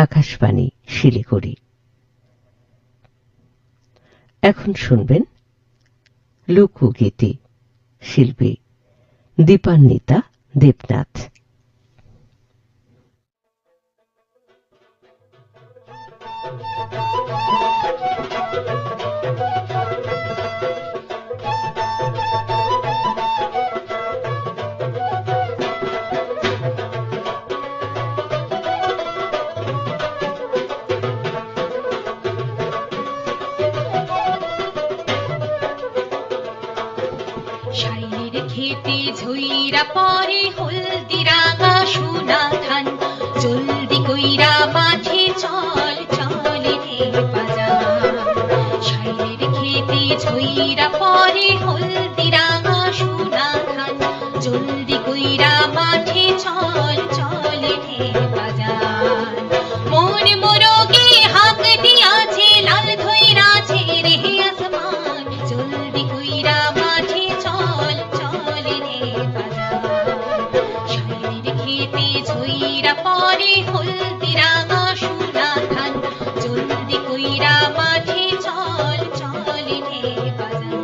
আকাশবাণী শিলিগুড়ি। এখন শুনবেন লোকগীতি, শিল্পী দীপান্বিতা দেবনাথ। খেতে ঝইরা পরে হলদি রাঙা সোনা ধান, জলদি কইরা মাঠে চল চলে রে বাজার। শাইলের খেতে ঝইরা পরে হলদি রাঙা সোনা ধান, জলদি কইরা মাঠে চল চলে রে বাজার। মনে মোরগে হাক দিয়াছে লাল ধইরাছে রে আসমান, জলদি কইরা মাঠে চল চলে রে বাজার। শাইলের খেতে ঝইরা পরে হলদি রাঙা সোনা ধান, জলদি কইরা মাঠে চল চলে রে বাজার।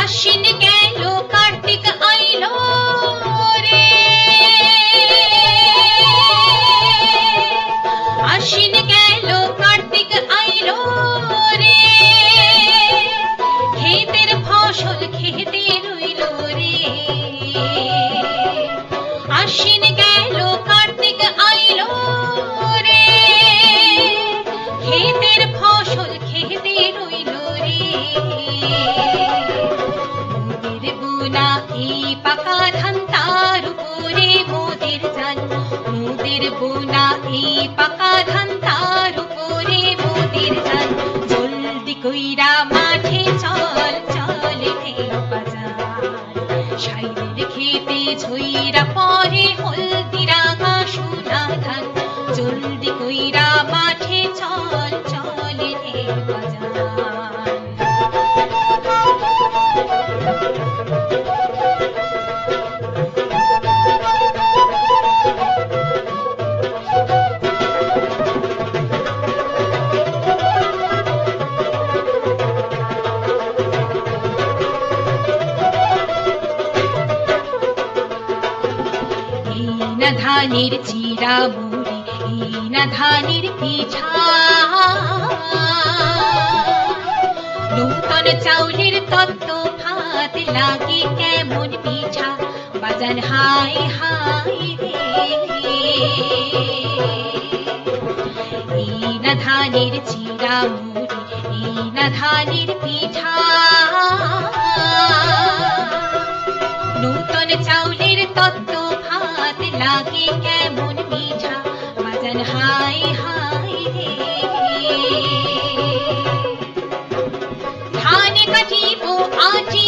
আশ্বিন গেল কার্তিক আইলো রে, আশ্বিন গেল কার্তিক আইলো রে, ক্ষেতের ফসল খেতে রইল রে। আশ্বিন গেল কার্তিক আইলো রে, ক্ষেতের ফসল খেতে রইল রে। এই পাকা ধান তার উপরে মোদের জান, মোদের বোনা এই পাকা ধান তার উপরে মোদের জান। জলদি কইরা মাঠে চল চলে রে বাজার। শাইলের খেতে ঝইরা পরে হলদি রাঙা সোনা ধান, জলদি কইরা মাঠে চল চলে রে বাজার। ধানের চিরা মুড়ি, এই না ধানের পিঠা, নূতন চাউলের তত্ত্ব ভাত লাগে কেমন পিঠা, বাজান হাই হাই রে। এই না ধানের চিরা মুড়ি, এই না ধানের পিঠা, নূতন চাউলের তত্ত্ব ভাত লাগে কেমন মিঠা, বাজান হাই হাই রে। ধান কাটিব আটি